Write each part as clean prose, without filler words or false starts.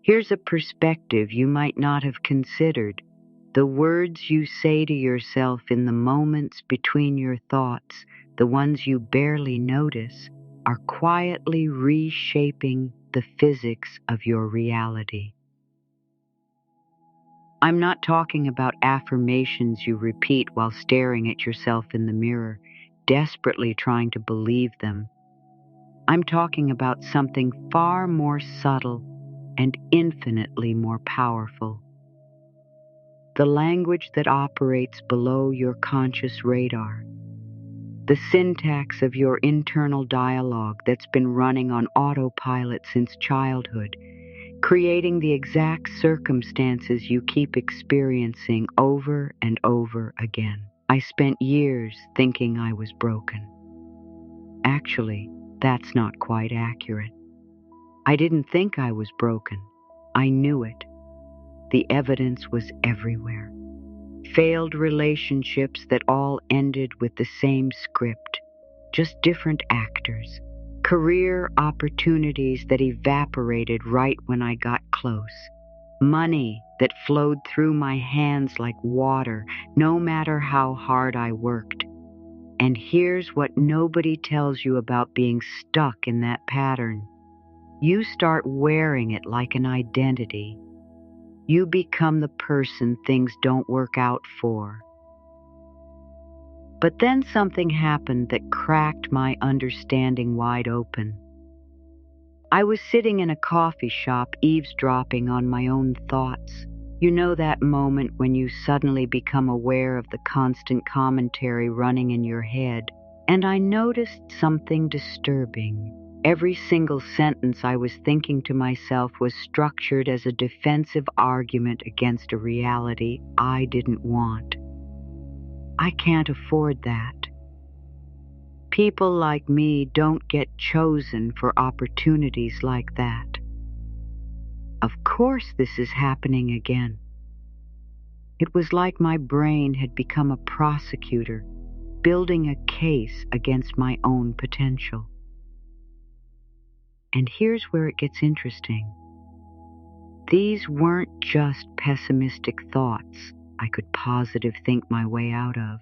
Here's a perspective you might not have considered. The words you say to yourself in the moments between your thoughts, the ones you barely notice, are quietly reshaping the physics of your reality. I'm not talking about affirmations you repeat while staring at yourself in the mirror, desperately trying to believe them. I'm talking about something far more subtle and infinitely more powerful. The language that operates below your conscious radar. The syntax of your internal dialogue that's been running on autopilot since childhood, creating the exact circumstances you keep experiencing over and over again. I spent years thinking I was broken. Actually, that's not quite accurate. I didn't think I was broken. I knew it. The evidence was everywhere. Failed relationships that all ended with the same script, just different actors. Career opportunities that evaporated right when I got close. Money that flowed through my hands like water, no matter how hard I worked. And here's what nobody tells you about being stuck in that pattern. You start wearing it like an identity. You become the person things don't work out for. But then something happened that cracked my understanding wide open. I was sitting in a coffee shop eavesdropping on my own thoughts. You know that moment when you suddenly become aware of the constant commentary running in your head. And I noticed something disturbing. Every single sentence I was thinking to myself was structured as a defensive argument against a reality I didn't want. I can't afford that. People like me don't get chosen for opportunities like that. Of course this is happening again. It was like my brain had become a prosecutor, building a case against my own potential. And here's where it gets interesting. These weren't just pessimistic thoughts I could positive think my way out of.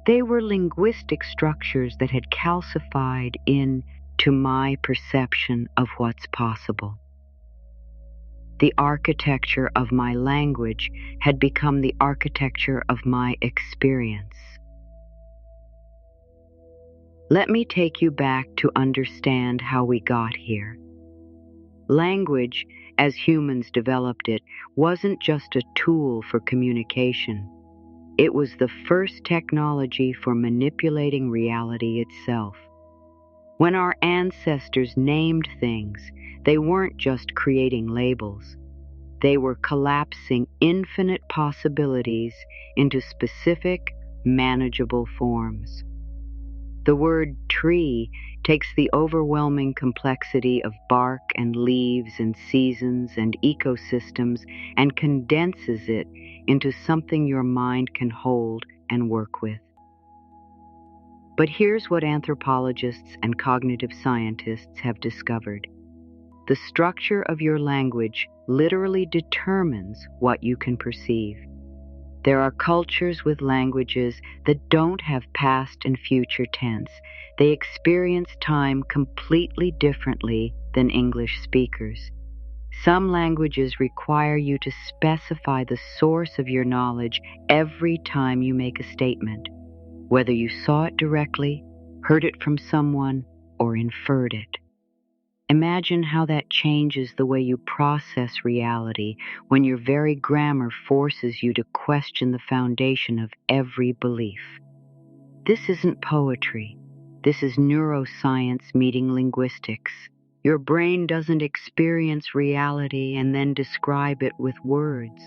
They were linguistic structures that had calcified into my perception of what's possible. The architecture of my language had become the architecture of my experience. Let me take you back to understand how we got here. Language, as humans developed it, wasn't just a tool for communication. It was the first technology for manipulating reality itself. When our ancestors named things, they weren't just creating labels. They were collapsing infinite possibilities into specific, manageable forms. The word tree takes the overwhelming complexity of bark and leaves and seasons and ecosystems and condenses it into something your mind can hold and work with. But here's what anthropologists and cognitive scientists have discovered. The structure of your language literally determines what you can perceive. There are cultures with languages that don't have past and future tense. They experience time completely differently than English speakers. Some languages require you to specify the source of your knowledge every time you make a statement, whether you saw it directly, heard it from someone, or inferred it. Imagine how that changes the way you process reality when your very grammar forces you to question the foundation of every belief. This isn't poetry. This is neuroscience meeting linguistics. Your brain doesn't experience reality and then describe it with words.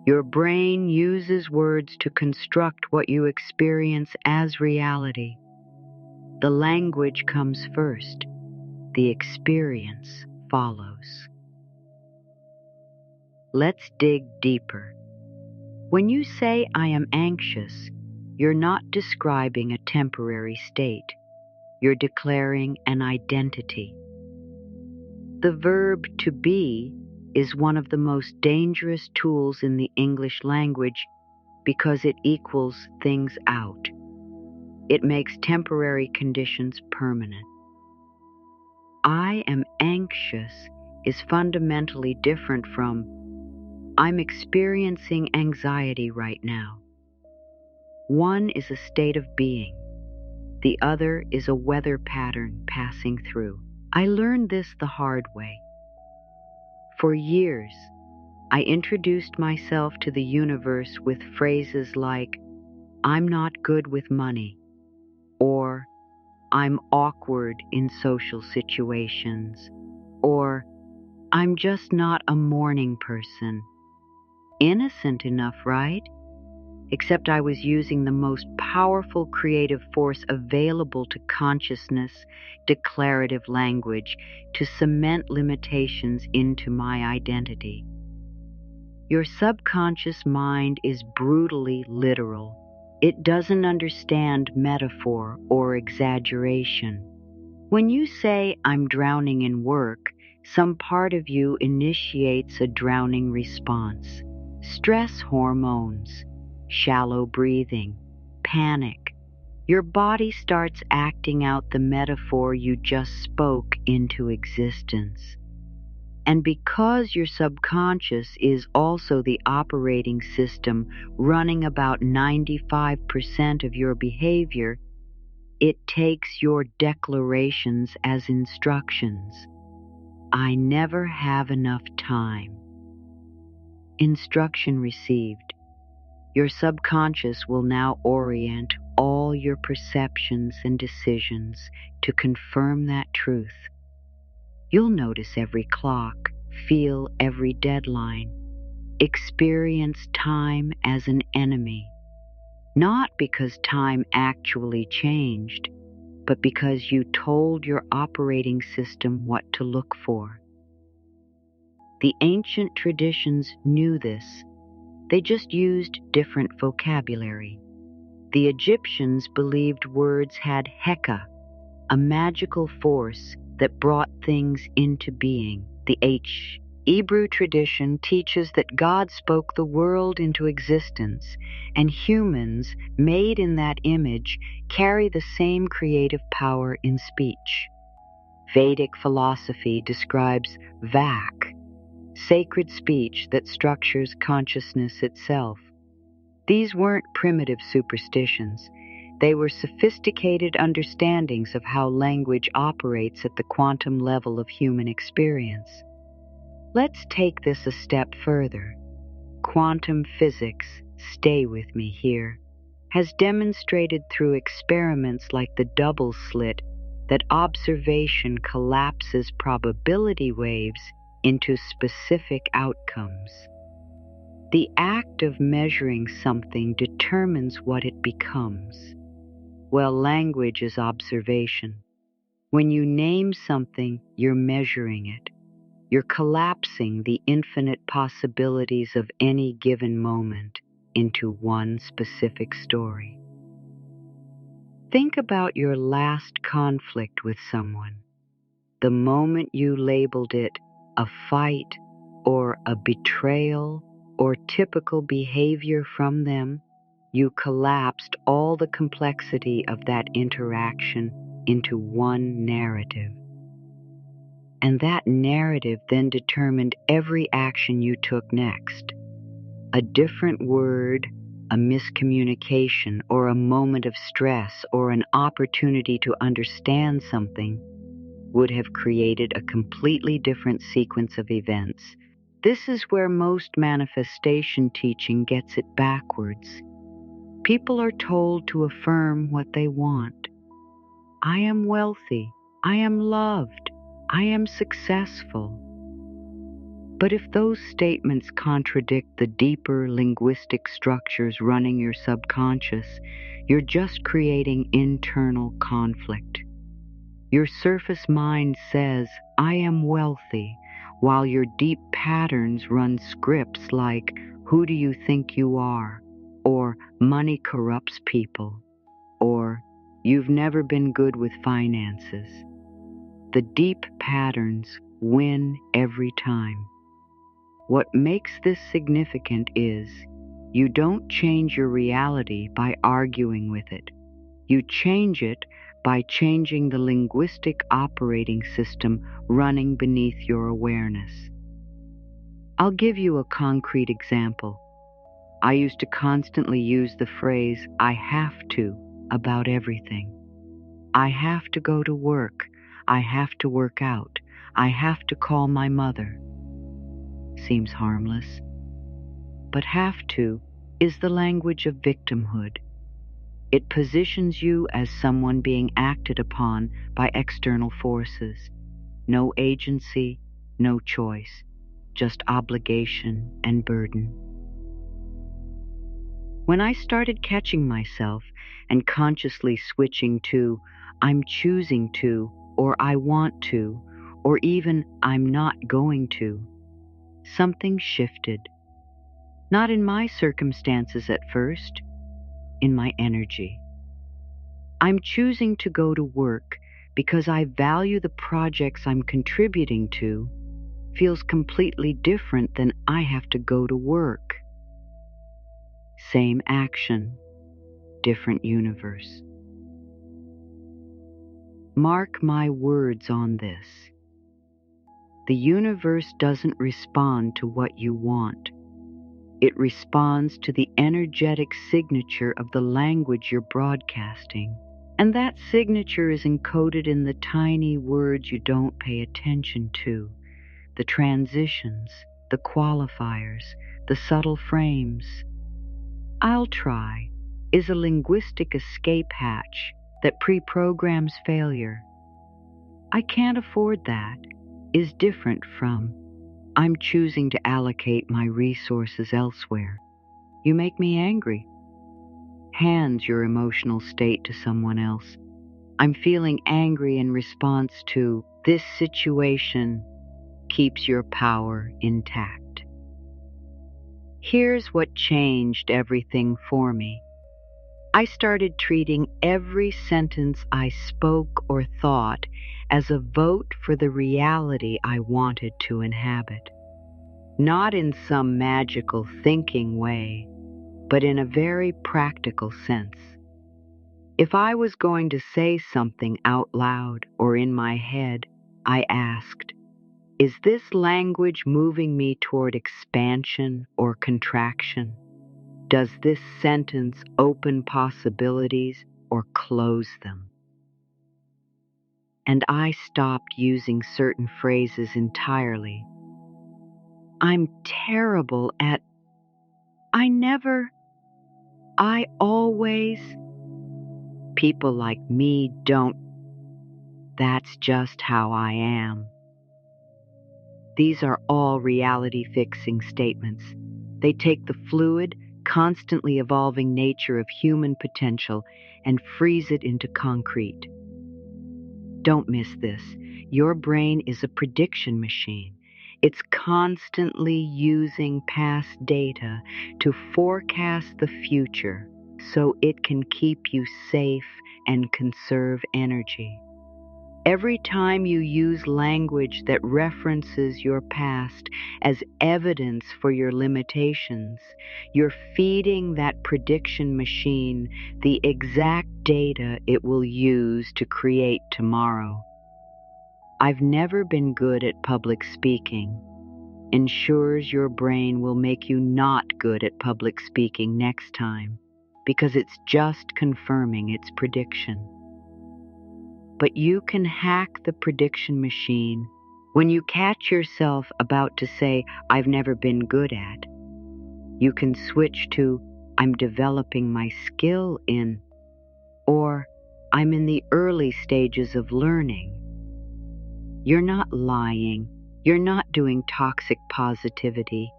Your brain uses words to construct what you experience as reality. The language comes first. The experience follows. Let's dig deeper. When you say I am anxious, you're not describing a temporary state. You're declaring an identity. The verb to be is one of the most dangerous tools in the English language because it equals things out. It makes temporary conditions permanent. I am anxious is fundamentally different from I'm experiencing anxiety right now. One is a state of being. The other is a weather pattern passing through. I learned this the hard way. For years, I introduced myself to the universe with phrases like, I'm not good with money, or I'm awkward in social situations, or I'm just not a morning person. Innocent enough, right? Except I was using the most powerful creative force available to consciousness, declarative language, to cement limitations into my identity. Your subconscious mind is brutally literal. It doesn't understand metaphor or exaggeration. When you say, I'm drowning in work, some part of you initiates a drowning response. Stress hormones, shallow breathing, panic. Your body starts acting out the metaphor you just spoke into existence. And because your subconscious is also the operating system running about 95% of your behavior, it takes your declarations as instructions. I never have enough time. Instruction received. Your subconscious will now orient all your perceptions and decisions to confirm that truth. You'll notice every clock, feel every deadline, experience time as an enemy, not because time actually changed, but because you told your operating system what to look for. The ancient traditions knew this. They just used different vocabulary. The Egyptians believed words had Heka, a magical force that brought things into being. The Hebrew tradition teaches that God spoke the world into existence, and humans, made in that image, carry the same creative power in speech. Vedic philosophy describes Vak, sacred speech that structures consciousness itself. These weren't primitive superstitions. They were sophisticated understandings of how language operates at the quantum level of human experience. Let's take this a step further. Quantum physics, stay with me here, has demonstrated through experiments like the double slit that observation collapses probability waves into specific outcomes. The act of measuring something determines what it becomes. Well, language is observation. When you name something, you're measuring it. You're collapsing the infinite possibilities of any given moment into one specific story. Think about your last conflict with someone. The moment you labeled it a fight or a betrayal or typical behavior from them, you collapsed all the complexity of that interaction into one narrative. And that narrative then determined every action you took next. A different word, a miscommunication, or a moment of stress, or an opportunity to understand something would have created a completely different sequence of events. This is where most manifestation teaching gets it backwards. People are told to affirm what they want. I am wealthy. I am loved. I am successful. But if those statements contradict the deeper linguistic structures running your subconscious, you're just creating internal conflict. Your surface mind says, I am wealthy, while your deep patterns run scripts like, who do you think you are? Or money corrupts people. Or you've never been good with finances. The deep patterns win every time. What makes this significant is you don't change your reality by arguing with it. You change it by changing the linguistic operating system running beneath your awareness. I'll give you a concrete example. I used to constantly use the phrase, "I have to," about everything. I have to go to work. I have to work out. I have to call my mother. Seems harmless. But have to is the language of victimhood. It positions you as someone being acted upon by external forces. No agency, no choice, just obligation and burden. When I started catching myself and consciously switching to "I'm choosing to," or "I want to," or even "I'm not going to," something shifted. Not in my circumstances at first, in my energy. I'm choosing to go to work because I value the projects I'm contributing to feels completely different than "I have to go to work." Same action, different universe. Mark my words on this. The universe doesn't respond to what you want. It responds to the energetic signature of the language you're broadcasting. And that signature is encoded in the tiny words you don't pay attention to, the transitions, the qualifiers, the subtle frames. "I'll try" is a linguistic escape hatch that pre-programs failure. "I can't afford that" is different from "I'm choosing to allocate my resources elsewhere." You make me angry. Hands your emotional state to someone else. "I'm feeling angry in response to this situation." Keeps your power intact. Here's what changed everything for me. I started treating every sentence I spoke or thought as a vote for the reality I wanted to inhabit. Not in some magical thinking way, but in a very practical sense. If I was going to say something out loud or in my head, I asked, is this language moving me toward expansion or contraction? Does this sentence open possibilities or close them? And I stopped using certain phrases entirely. "I'm terrible at," "I never," "I always," "people like me don't," "that's just how I am." These are all reality-fixing statements. They take the fluid, constantly evolving nature of human potential and freeze it into concrete. Don't miss this. Your brain is a prediction machine. It's constantly using past data to forecast the future so it can keep you safe and conserve energy. Every time you use language that references your past as evidence for your limitations, you're feeding that prediction machine the exact data it will use to create tomorrow. "I've never been good at public speaking" ensures your brain will make you not good at public speaking next time, because it's just confirming its prediction. But you can hack the prediction machine when you catch yourself about to say, "I've never been good at." You can switch to, "I'm developing my skill in," or "I'm in the early stages of learning." You're not lying. You're not doing toxic positivity.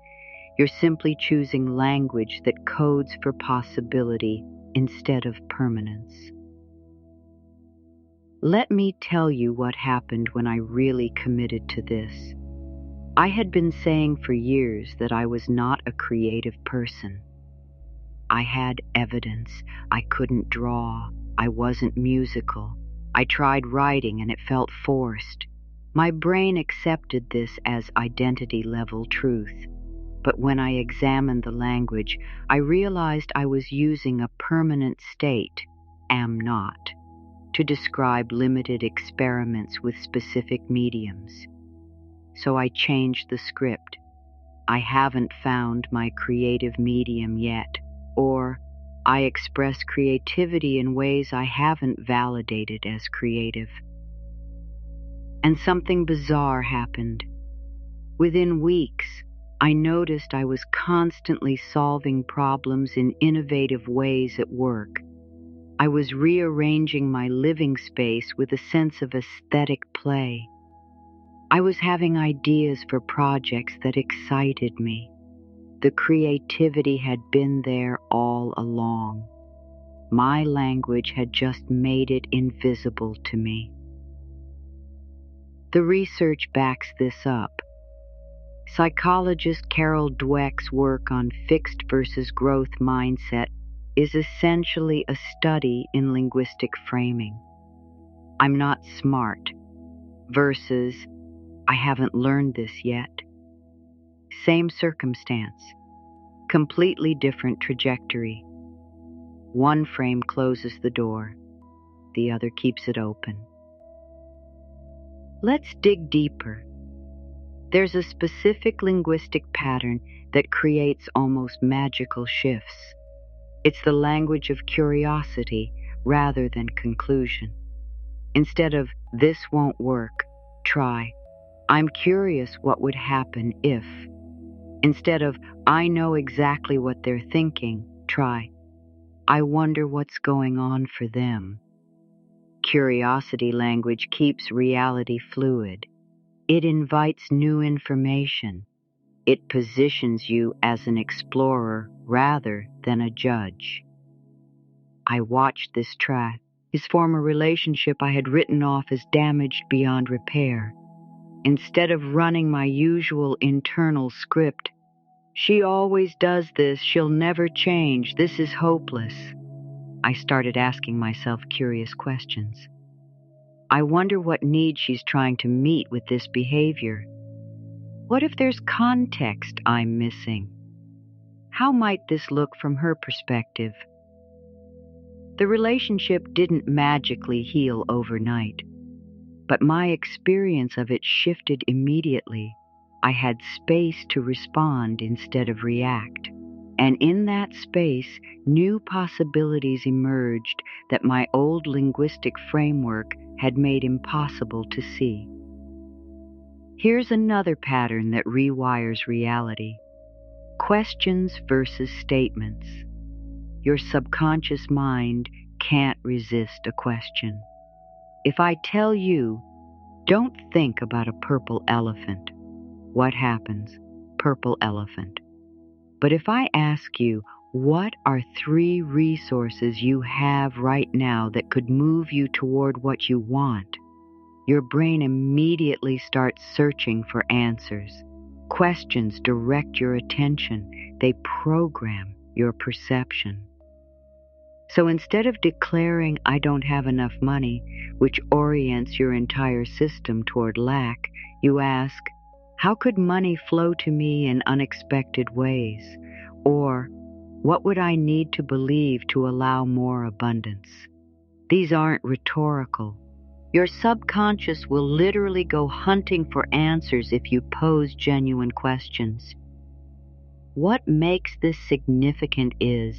You're simply choosing language that codes for possibility instead of permanence. Let me tell you what happened when I really committed to this. I had been saying for years that I was not a creative person. I had evidence. I couldn't draw. I wasn't musical. I tried writing and it felt forced. My brain accepted this as identity-level truth, but when I examined the language, I realized I was using a permanent state, am not, to describe limited experiments with specific mediums. So I changed the script. I haven't found my creative medium yet, or I express creativity in ways I haven't validated as creative. And something bizarre happened. Within weeks, I noticed I was constantly solving problems in innovative ways at work. I was rearranging my living space with a sense of aesthetic play. I was having ideas for projects that excited me. The creativity had been there all along. My language had just made it invisible to me. The research backs this up. Psychologist Carol Dweck's work on fixed versus growth mindset is essentially a study in linguistic framing. I'm not smart versus I haven't learned this yet. Same circumstance, completely different trajectory. One frame closes the door, the other keeps it open. Let's dig deeper. There's a specific linguistic pattern that creates almost magical shifts. It's the language of curiosity rather than conclusion. Instead of, this won't work, try, I'm curious what would happen if. Instead of, I know exactly what they're thinking, try, I wonder what's going on for them. Curiosity language keeps reality fluid. It invites new information. It positions you as an explorer rather than a judge. I watched this track. His former relationship I had written off as damaged beyond repair. Instead of running my usual internal script, she always does this, she'll never change, this is hopeless, I started asking myself curious questions. I wonder what need she's trying to meet with this behavior. What if there's context I'm missing? How might this look from her perspective? The relationship didn't magically heal overnight, but my experience of it shifted immediately. I had space to respond instead of react. And in that space, new possibilities emerged that my old linguistic framework had made impossible to see. Here's another pattern that rewires reality. Questions versus statements. Your subconscious mind can't resist a question. If I tell you, don't think about a purple elephant, what happens? Purple elephant. But if I ask you, what are 3 resources you have right now that could move you toward what you want? Your brain immediately starts searching for answers. Questions direct your attention. They program your perception. So instead of declaring, I don't have enough money, which orients your entire system toward lack, you ask, how could money flow to me in unexpected ways? Or, what would I need to believe to allow more abundance? These aren't rhetorical. Your subconscious will literally go hunting for answers if you pose genuine questions. What makes this significant is,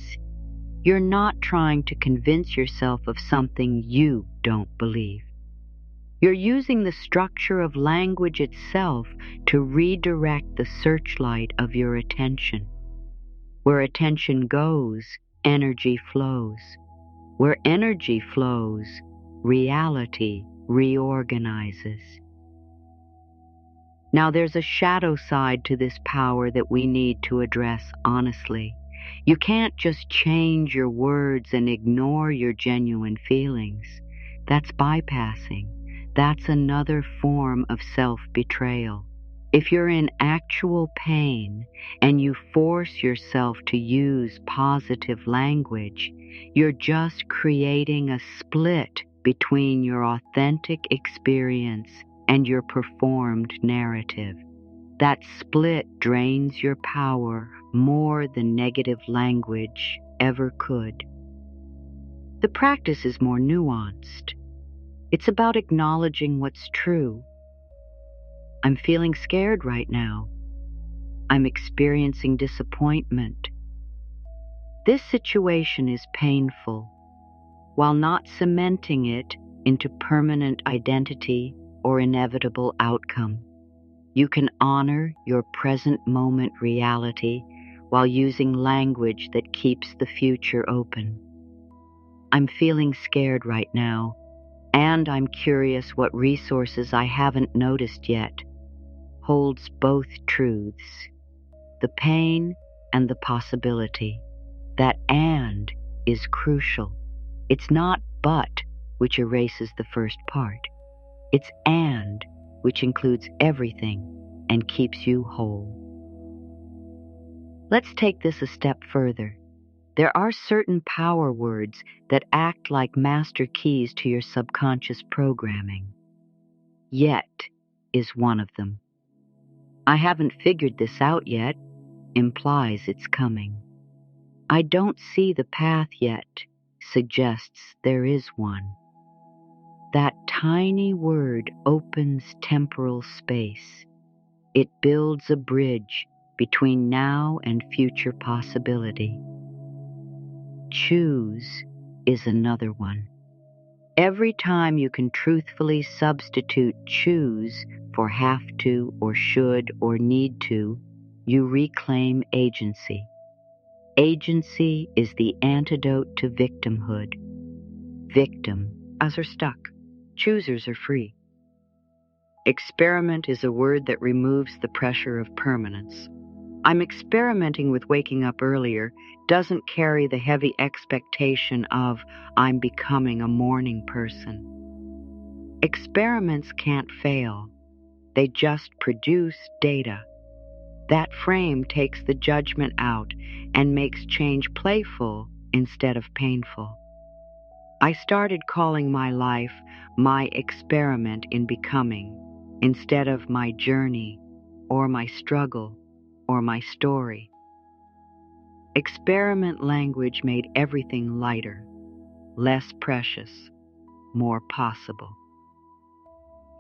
you're not trying to convince yourself of something you don't believe. You're using the structure of language itself to redirect the searchlight of your attention. Where attention goes, energy flows. Where energy flows, reality reorganizes. Now there's a shadow side to this power that we need to address honestly. You can't just change your words and ignore your genuine feelings. That's bypassing. That's another form of self-betrayal. If you're in actual pain and you force yourself to use positive language, you're just creating a split between your authentic experience and your performed narrative. That split drains your power more than negative language ever could. The practice is more nuanced. It's about acknowledging what's true. I'm feeling scared right now. I'm experiencing disappointment. This situation is painful, while not cementing it into permanent identity or inevitable outcome. You can honor your present moment reality while using language that keeps the future open. I'm feeling scared right now, and I'm curious what resources I haven't noticed yet. Holds both truths, the pain and the possibility. That "and" is crucial. It's not "but" which erases the first part. It's "and" which includes everything and keeps you whole. Let's take this a step further. There are certain power words that act like master keys to your subconscious programming. Yet is one of them. I haven't figured this out yet implies it's coming. I don't see the path yet suggests there is one. That tiny word opens temporal space. It builds a bridge between now and future possibility. Choose is another one. Every time you can truthfully substitute choose for have to or should or need to, you reclaim agency. Agency is the antidote to victimhood. Victims are stuck. Choosers are free. Experiment is a word that removes the pressure of permanence. I'm experimenting with waking up earlier doesn't carry the heavy expectation of I'm becoming a morning person. Experiments can't fail. They just produce data. That frame takes the judgment out and makes change playful instead of painful. I started calling my life my experiment in becoming instead of my journey or my struggle or my story. Experiment language made everything lighter, less precious, more possible.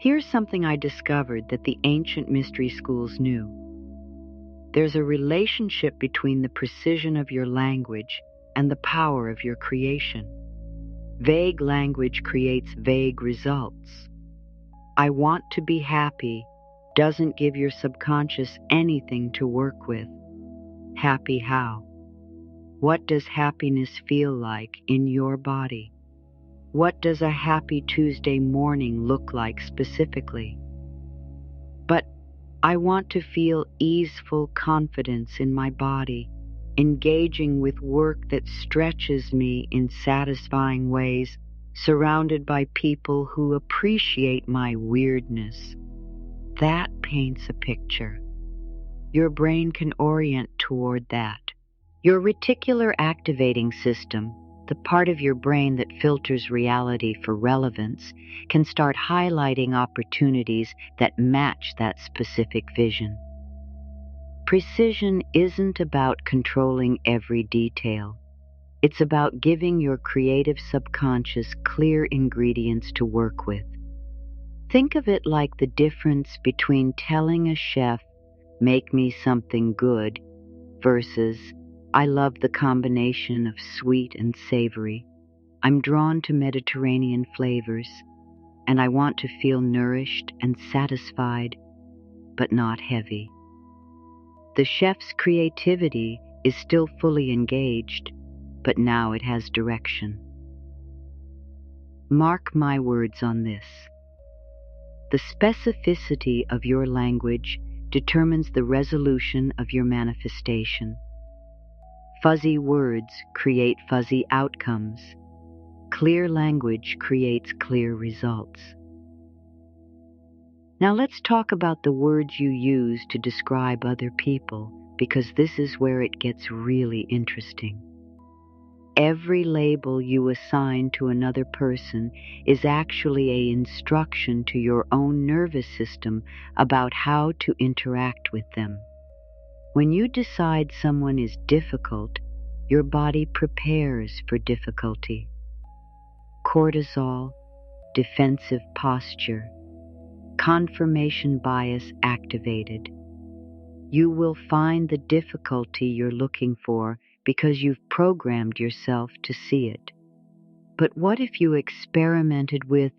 Here's something I discovered that the ancient mystery schools knew. There's a relationship between the precision of your language and the power of your creation. Vague language creates vague results. I want to be happy doesn't give your subconscious anything to work with. Happy how? What does happiness feel like in your body? What does a happy Tuesday morning look like specifically? But I want to feel easeful confidence in my body, engaging with work that stretches me in satisfying ways, surrounded by people who appreciate my weirdness. That paints a picture. Your brain can orient toward that. Your reticular activating system, the part of your brain that filters reality for relevance, can start highlighting opportunities that match that specific vision. Precision isn't about controlling every detail. It's about giving your creative subconscious clear ingredients to work with. Think of it like the difference between telling a chef, "Make me something good," versus "I love the combination of sweet and savory. I'm drawn to Mediterranean flavors, and I want to feel nourished and satisfied, but not heavy." The chef's creativity is still fully engaged, but now it has direction. Mark my words on this. The specificity of your language determines the resolution of your manifestation. Fuzzy words create fuzzy outcomes. Clear language creates clear results. Now let's talk about the words you use to describe other people, because this is where it gets really interesting. every label you assign to another person is actually an instruction to your own nervous system about how to interact with them. When you decide someone is difficult, your body prepares for difficulty. Cortisol, defensive posture, confirmation bias activated. You will find the difficulty you're looking for because you've programmed yourself to see it. But what if you experimented with,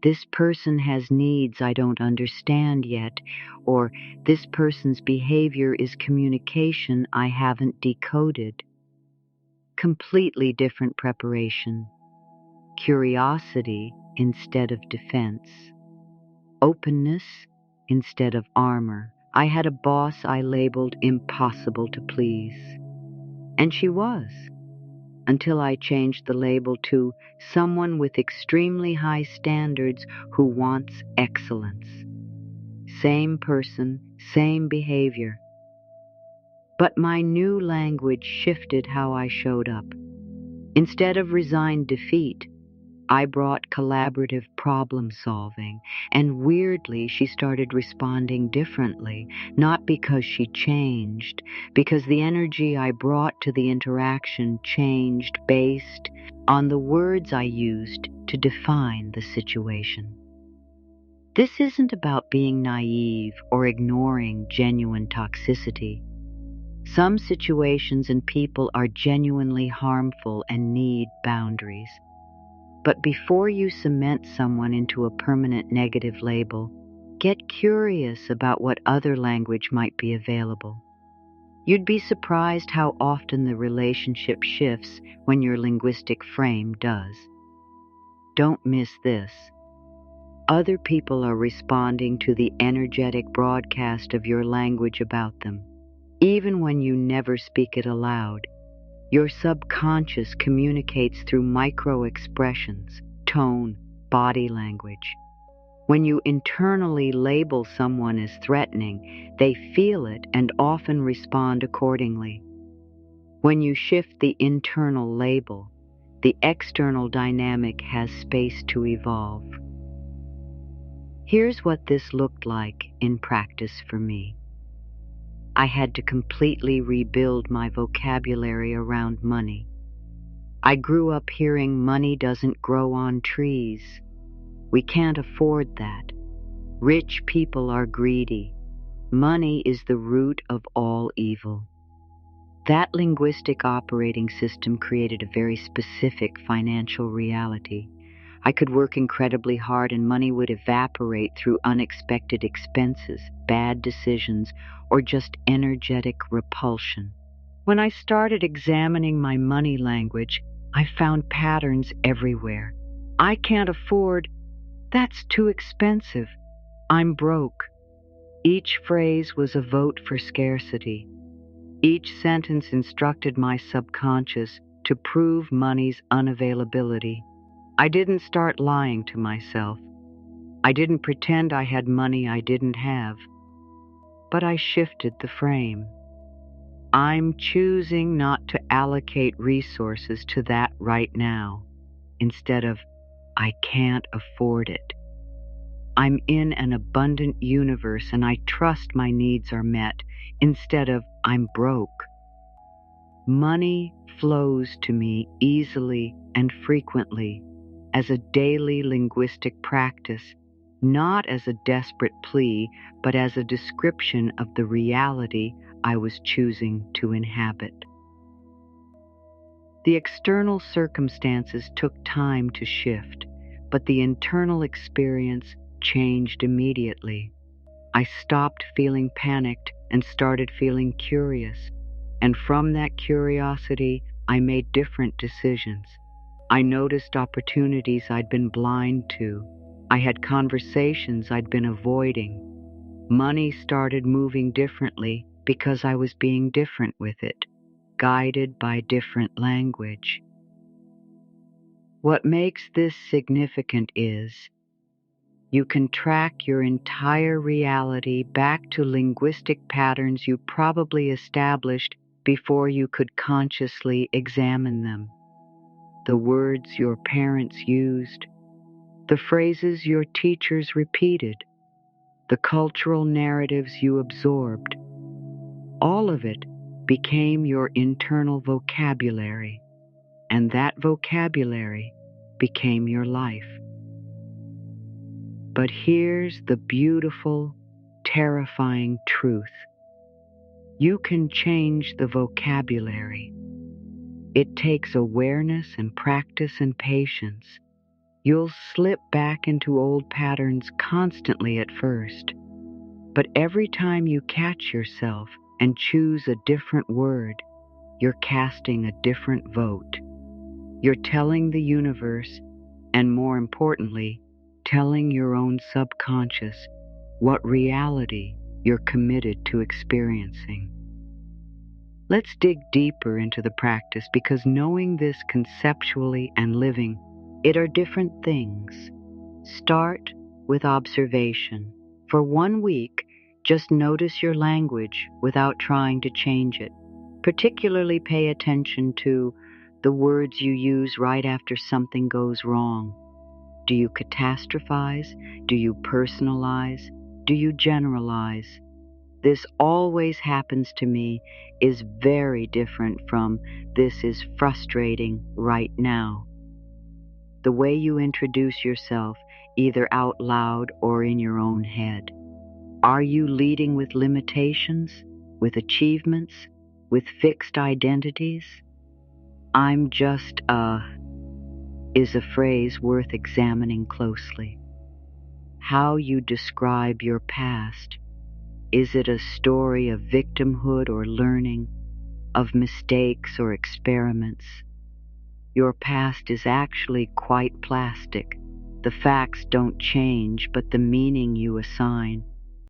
this person has needs I don't understand yet, or this person's behavior is communication I haven't decoded? Completely different preparation. Curiosity instead of defense. Openness instead of armor. I had a boss I labeled impossible to please. And she was, until I changed the label to someone with extremely high standards who wants excellence. Same person, same behavior. But my new language shifted how I showed up. Instead of resigned defeat, I brought collaborative problem solving, and weirdly she started responding differently, not because she changed, because the energy I brought to the interaction changed based on the words I used to define the situation. This isn't about being naive or ignoring genuine toxicity. Some situations and people are genuinely harmful and need boundaries. But before you cement someone into a permanent negative label, get curious about what other language might be available. You'd be surprised how often the relationship shifts when your linguistic frame does. Don't miss this. Other people are responding to the energetic broadcast of your language about them, even when you never speak it aloud. Your subconscious communicates through micro-expressions, tone, body language. When you internally label someone as threatening, they feel it and often respond accordingly. When you shift the internal label, the external dynamic has space to evolve. Here's what this looked like in practice for me. I had to completely rebuild my vocabulary around money. I grew up hearing money doesn't grow on trees. We can't afford that. Rich people are greedy. Money is the root of all evil. That linguistic operating system created a very specific financial reality. I could work incredibly hard and money would evaporate through unexpected expenses, bad decisions, or just energetic repulsion. When I started examining my money language, I found patterns everywhere. I can't afford. That's too expensive. I'm broke. Each phrase was a vote for scarcity. Each sentence instructed my subconscious to prove money's unavailability. I didn't start lying to myself. I didn't pretend I had money I didn't have. But I shifted the frame. I'm choosing not to allocate resources to that right now, instead of, I can't afford it. I'm in an abundant universe and I trust my needs are met, instead of, I'm broke. Money flows to me easily and frequently as a daily linguistic practice, not as a desperate plea, but as a description of the reality I was choosing to inhabit. The external circumstances took time to shift, but the internal experience changed immediately. I stopped feeling panicked and started feeling curious, and from that curiosity, I made different decisions. I noticed opportunities I'd been blind to. I had conversations I'd been avoiding. Money started moving differently because I was being different with it, guided by different language. What makes this significant is you can track your entire reality back to linguistic patterns you probably established before you could consciously examine them. the words your parents used, the phrases your teachers repeated, the cultural narratives you absorbed. All of it became your internal vocabulary, and that vocabulary became your life. But here's the beautiful, terrifying truth. You can change the vocabulary. It takes awareness and practice and patience. You'll slip back into old patterns constantly at first, but every time you catch yourself and choose a different word, you're casting a different vote. You're telling the universe, and more importantly, telling your own subconscious what reality you're committed to experiencing. Let's dig deeper into the practice, because knowing this conceptually and living it are different things. Start with observation. For 1 week, just notice your language without trying to change it. Particularly pay attention to the words you use right after something goes wrong. Do you catastrophize? Do you personalize? Do you generalize? This always happens to me is very different from this is frustrating right now. The way you introduce yourself, either out loud or in your own head. Are you leading with limitations, with achievements, with fixed identities? I'm just is a phrase worth examining closely. How you describe your past. Is it a story of victimhood or learning, of mistakes or experiments? Your past is actually quite plastic. The facts don't change, but the meaning you assign.